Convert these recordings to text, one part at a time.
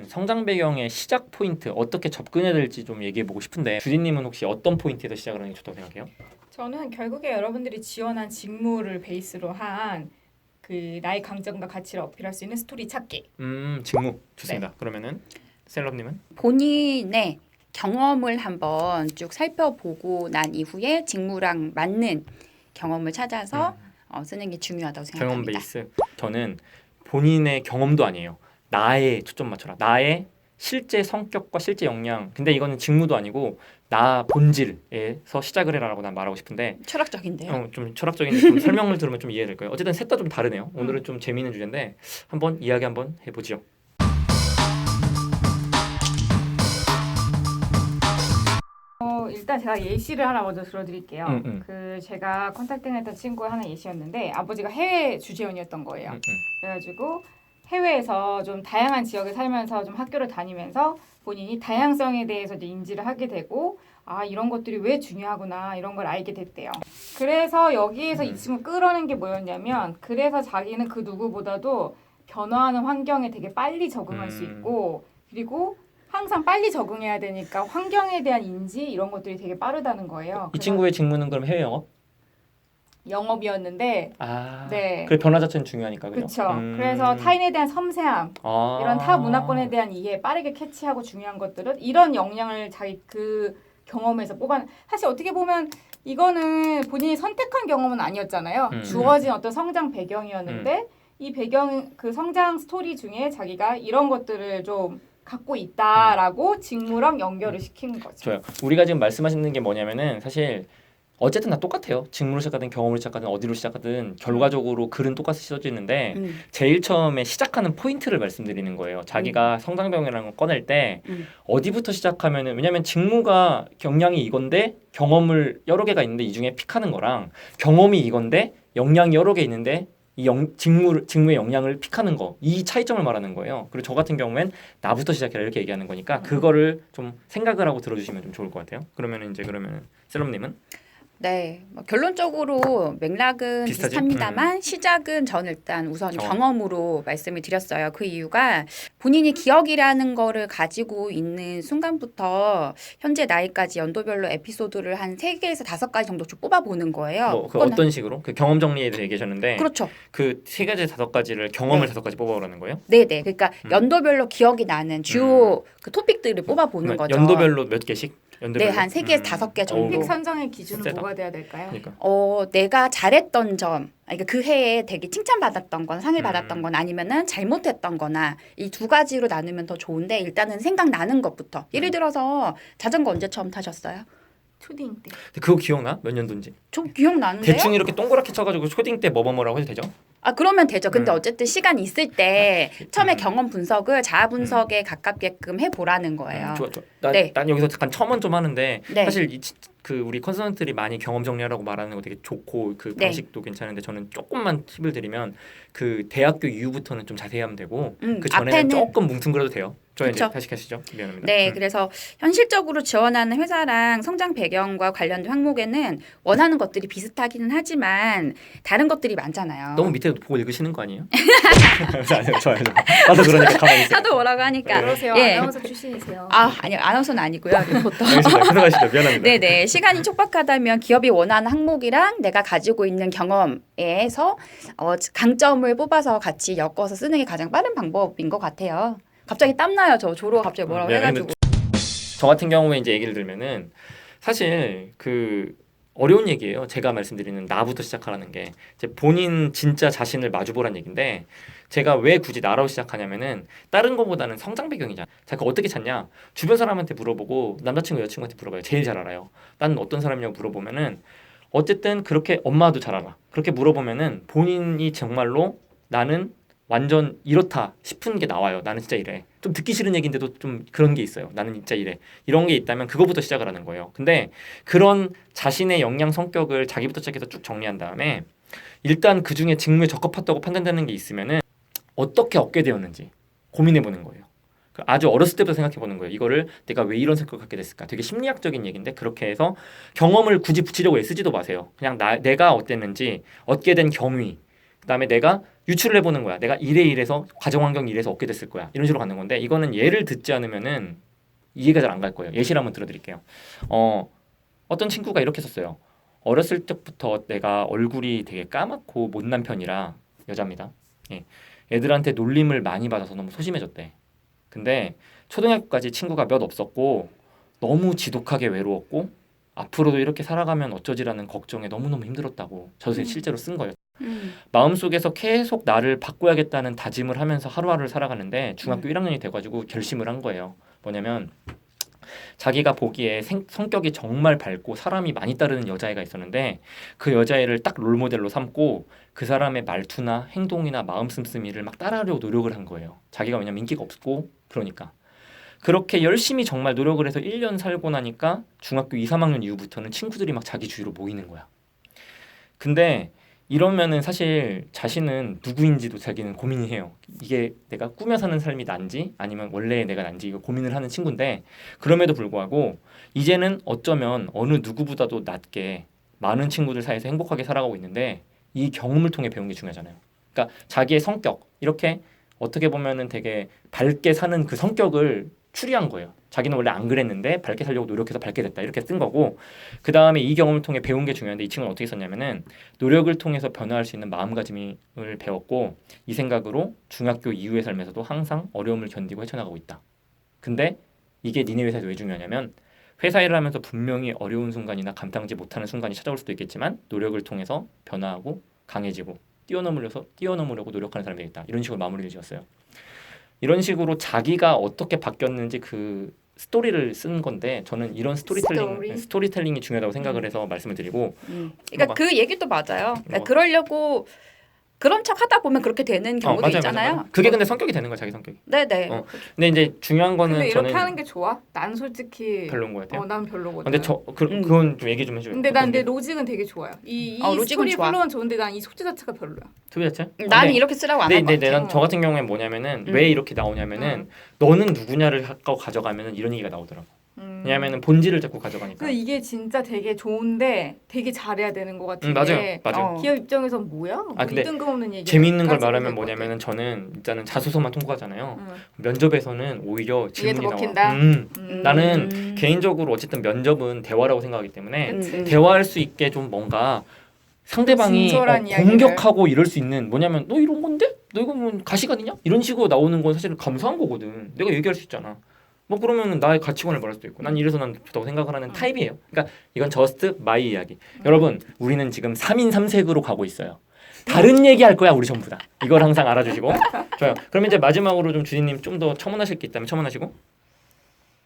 성장 배경의 시작 포인트 어떻게 접근해야 될지 좀 얘기해보고 싶은데 주디님은 혹시 어떤 포인트에서 시작을 하는 게 좋다고 생각해요? 저는 결국에 여러분들이 지원한 직무를 베이스로 한 그 나의 강점과 가치를 어필할 수 있는 스토리 찾기. 직무 좋습니다. 그러면은 셀럽님은? 본인의 경험을 한번 쭉 살펴보고 난 이후에 직무랑 맞는 경험을 찾아서 쓰는 게 중요하다고 생각합니다. 경험 베이스. 저는 본인의 경험도 아니에요. 나에 초점 맞춰라. 나의 실제 성격과 실제 역량. 근데 이거는 직무도 아니고 나 본질에서 시작을 해라라고 난 말하고 싶은데 철학적인데요. 좀 철학적인 좀 설명을 들으면 좀 이해될 거예요. 어쨌든 셋 다 좀 다르네요. 오늘은 좀 재미있는 주제인데 한번 이야기 한번 해보죠. 일단 제가 예시를 하나 먼저 들어드릴게요. 음. 그 제가 컨택팅했던 친구가 하나 예시였는데 아버지가 해외 주재원이었던 거예요. 그래가지고 해외에서 좀 다양한 지역에 살면서 좀 학교를 다니면서 본인이 다양성에 대해서 이제 인지를 하게 되고 아 이런 것들이 왜 중요하구나 이런 걸 알게 됐대요. 그래서 여기에서 이 친구 끌어낸 게 뭐였냐면 그래서 자기는 그 누구보다도 변화하는 환경에 되게 빨리 적응할 수 있고 그리고 항상 빨리 적응해야 되니까 환경에 대한 인지 이런 것들이 되게 빠르다는 거예요. 이 친구의 직무는 그럼 해외 영업? 영업이었는데 네. 그 변화 자체는 중요하니까 그죠? 그렇죠. 그래서 타인에 대한 섬세함, 이런 타 문화권에 대한 이해, 빠르게 캐치하고 중요한 것들은 이런 역량을 자기 그 경험에서 사실 어떻게 보면 이거는 본인이 선택한 경험은 아니었잖아요. 주어진 어떤 성장 배경이었는데 이 배경 그 성장 스토리 중에 자기가 이런 것들을 좀 갖고 있다라고 직무랑 연결을 시킨 거죠. 좋아요. 우리가 지금 말씀하시는 게 뭐냐면은 사실 어쨌든 다 똑같아요. 직무로 시작하든 경험으로 시작하든 어디로 시작하든 결과적으로 글은 똑같이 써지는데 제일 처음에 시작하는 포인트를 말씀드리는 거예요. 자기가 성장병이라는 걸 꺼낼 때 어디부터 시작하면은 왜냐면 직무가 역량이 이건데 경험을 여러 개가 있는데 이 중에 픽하는 거랑 경험이 이건데 역량이 여러 개 있는데 직무의 역량을 픽하는 거 이 차이점을 말하는 거예요. 그리고 저 같은 경우엔 나부터 시작해라 이렇게 얘기하는 거니까 그거를 좀 생각을 하고 들어주시면 좀 좋을 것 같아요. 그러면은 셀럽님은? 네, 결론적으로 맥락은 비슷하지? 비슷합니다만 시작은 저는 일단 우선 경험으로 말씀을 드렸어요. 그 이유가 본인이 기억이라는 거를 가지고 있는 순간부터 현재 나이까지 연도별로 에피소드를 한 3개에서 5가지 정도 쭉 뽑아보는 거예요. 어떤 식으로? 그 경험 정리에 대해 얘기하셨는데 그렇죠. 그 3가지 5가지를 경험을 5가지 뽑아오라는 거예요? 네네. 그러니까 연도별로 기억이 나는 주요 그 토픽들을 뽑아보는 거죠. 연도별로 몇 개씩? 네, 한 3개에서 5개 정도. 토픽 선정의 기준은 세다. 뭐가 돼야 될까요? 그러니까. 내가 잘했던 점, 그러니까 그 해에 되게 칭찬받았던 건, 상을 받았던 건 아니면은 잘못했던 거나 이 2가지로 나누면 더 좋은데 일단은 생각나는 것부터. 예를 들어서 자전거 언제 처음 타셨어요? 초딩 때. 근데 그거 기억나? 몇 년도인지? 저 기억나는데요? 대충 이렇게 동그랗게 쳐가지고 초딩 때 뭐라고 해도 되죠? 그러면 되죠. 근데 어쨌든 시간 있을 때 처음에 경험 분석을 자아 분석에 가깝게끔 해보라는 거예요. 좋아. 네. 난 여기서 잠깐 첨언 좀 하는데 네. 사실 그 우리 컨설턴트들이 많이 경험 정리하라고 말하는 거 되게 좋고 그 방식도 괜찮은데 저는 조금만 팁을 드리면 그 대학교 이후부터는 좀 자세히 하면 되고 그 전에는 조금 뭉뚱그려도 돼요. 저 이제 다시 하시죠. 미안합니다. 네, 그래서 현실적으로 지원하는 회사랑 성장 배경과 관련된 항목에는 원하는 것들이 비슷하기는 하지만 다른 것들이 많잖아요. 너무 밑에 보고 읽으시는 거 아니에요? 좋아요. 나도 그러니까 가만히 있어요. 하도 뭐라고 하니까. 그러세요. 예. 아나운서 출신이세요. 아니요. 아나운서는 아니고요. 리포터. 알겠습니다. 들어가시죠. 미안합니다. 네네. 시간이 촉박하다면 기업이 원하는 항목이랑 내가 가지고 있는 경험에서 강점을 뽑아서 같이 엮어서 쓰는 게 가장 빠른 방법인 것 같아요. 갑자기 땀나요. 저 조로가 갑자기 뭐라고 해가지고. 저 같은 경우에 이제 얘기를 들면은 사실 그 어려운 얘기예요. 제가 말씀드리는 나부터 시작하라는 게 이제 본인 진짜 자신을 마주보란 얘기인데 제가 왜 굳이 나라고 시작하냐면은 다른 거보다는 성장 배경이잖아. 자, 그거 어떻게 찾냐? 주변 사람한테 물어보고 남자친구 여자친구한테 물어봐요. 제일 잘 알아요. 나는 어떤 사람이냐고 물어보면은 어쨌든 그렇게 엄마도 잘 알아. 그렇게 물어보면은 본인이 정말로 나는 완전 이렇다 싶은 게 나와요. 나는 진짜 이래. 좀 듣기 싫은 얘기인데도 좀 그런 게 있어요. 나는 진짜 이래. 이런 게 있다면 그거부터 시작을 하는 거예요. 근데 그런 자신의 역량 성격을 자기부터 시작해서 쭉 정리한 다음에 일단 그중에 직무에 적합하다고 판단되는 게 있으면은 어떻게 얻게 되었는지 고민해 보는 거예요. 아주 어렸을 때부터 생각해 보는 거예요. 이거를 내가 왜 이런 생각을 갖게 됐을까? 되게 심리학적인 얘기인데 그렇게 해서 경험을 굳이 붙이려고 애쓰지도 마세요. 그냥 내가 어땠는지 얻게 된 경위 그다음에 내가 유추를 해보는 거야. 내가 이래서 가정환경이 이래서 얻게 됐을 거야. 이런 식으로 가는 건데 이거는 예를 듣지 않으면은 이해가 잘 안 갈 거예요. 예시를 한번 들어드릴게요. 어떤 친구가 이렇게 썼어요. 어렸을 적부터 내가 얼굴이 되게 까맣고 못난 편이라 여자입니다. 예. 애들한테 놀림을 많이 받아서 너무 소심해졌대. 근데 초등학교까지 친구가 몇 없었고 너무 지독하게 외로웠고 앞으로도 이렇게 살아가면 어쩌지라는 걱정에 너무너무 힘들었다고 저도 실제로 쓴 거예요. 마음속에서 계속 나를 바꿔야겠다는 다짐을 하면서 하루하루를 살아가는데 중학교 1학년이 돼가지고 결심을 한 거예요. 뭐냐면 자기가 보기에 성격이 정말 밝고 사람이 많이 따르는 여자애가 있었는데 그 여자애를 딱 롤모델로 삼고 그 사람의 말투나 행동이나 마음 씀씀이를 막 따라하려고 노력을 한 거예요. 자기가 왜냐면 인기가 없고 그러니까. 그렇게 열심히 정말 노력을 해서 1년 살고 나니까 중학교 2, 3학년 이후부터는 친구들이 막 자기 주위로 모이는 거야. 근데 이러면은 사실 자신은 누구인지도 자기는 고민이 해요. 이게 내가 꾸며 사는 삶이 난지 아니면 원래 내가 난지 이거 고민을 하는 친구인데 그럼에도 불구하고 이제는 어쩌면 어느 누구보다도 낮게 많은 친구들 사이에서 행복하게 살아가고 있는데 이 경험을 통해 배운 게 중요하잖아요. 그러니까 자기의 성격 이렇게 어떻게 보면은 되게 밝게 사는 그 성격을 추리한 거예요. 자기는 원래 안 그랬는데 밝게 살려고 노력해서 밝게 됐다 이렇게 쓴 거고 그 다음에 이 경험을 통해 배운 게 중요한데 이 친구는 어떻게 썼냐면은 노력을 통해서 변화할 수 있는 마음가짐을 배웠고 이 생각으로 중학교 이후의 삶에서도 항상 어려움을 견디고 헤쳐나가고 있다. 근데 이게 니네 회사에서 왜 중요하냐면 회사 일을 하면서 분명히 어려운 순간이나 감당지 못하는 순간이 찾아올 수도 있겠지만 노력을 통해서 변화하고 강해지고 뛰어넘으려고 노력하는 사람이 되겠다. 이런 식으로 마무리를 지었어요. 이런 식으로 자기가 어떻게 바뀌었는지 그 스토리를 쓴 건데 저는 이런 스토리텔링이 중요하다고 생각을 해서 말씀을 드리고 그러니까 그 얘기도 맞아요. 그러니까 그러려고 그런 척 하다 보면 그렇게 되는 경우도 맞아요, 있잖아요. 맞아요. 그게 근데 성격이 되는 거야 자기 성격이. 네네. 근데 이제 중요한 거는 근데 이렇게 저는 하는 게 좋아? 난 솔직히 별로인 것 같아요. 난 별로거든. 근데 그건 좀 얘기 좀 해줘요. 근데 난 내 로직은 되게 좋아요. 이 로직은 스토리 좋아. 플로우는 좋은데 난 이 소재 자체가 별로야. 소비 자체? 나는 이렇게 쓰라고 안 할 것 같아. 난 저 같은 경우엔 뭐냐면은 왜 이렇게 나오냐면은 너는 누구냐를 하고 가져가면은 이런 얘기가 나오더라고. 왜냐면은 본질을 자꾸 가져가니까. 근데 이게 진짜 되게 좋은데 되게 잘해야 되는 것 같은데. 맞아요. 기업 입장에서 뭐야? 근데 뜬금없는 얘기. 재미있는 걸 말하면 뭐냐면은 저는 일단은 자소서만 통과하잖아요. 면접에서는 오히려 질문이 나와. 먹힌다? 나는 개인적으로 어쨌든 면접은 대화라고 생각하기 때문에 그치. 대화할 수 있게 좀 뭔가 상대방이 진솔한 공격하고 이럴 수 있는 뭐냐면 너 이런 건데? 너 이거 뭐 가시관이냐? 이런 식으로 나오는 건 사실은 감사한 거거든. 내가 얘기할 수 있잖아. 뭐 그러면 나의 가치관을 말할 수도 있고 난 이래서 난 좋다고 생각을 하는 타입이에요. 그러니까 이건 저스트 마이 이야기. 여러분 우리는 지금 3인 3색으로 가고 있어요. 다른 얘기할 거야 우리 전부 다. 이걸 항상 알아주시고 좋아요. 그러면 이제 마지막으로 좀 주진님 좀 더 첨언하실 게 있다면 첨언하시고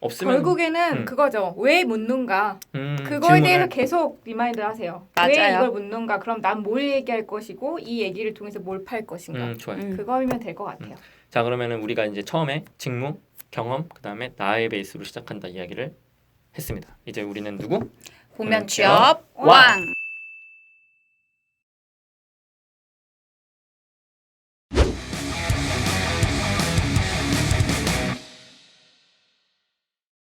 없으면 결국에는 그거죠. 왜 묻는가? 그거에 질문을. 대해서 계속 리마인드 하세요. 맞아요. 왜 이걸 묻는가? 그럼 난 뭘 얘기할 것이고 이 얘기를 통해서 뭘 팔 것인가? 좋아요. 그거면 될 것 같아요. 자 그러면은 우리가 이제 처음에 직무, 경험, 그 다음에 나의 베이스로 시작한다 이야기를 했습니다. 이제 우리는 누구? 공면 취업 왕.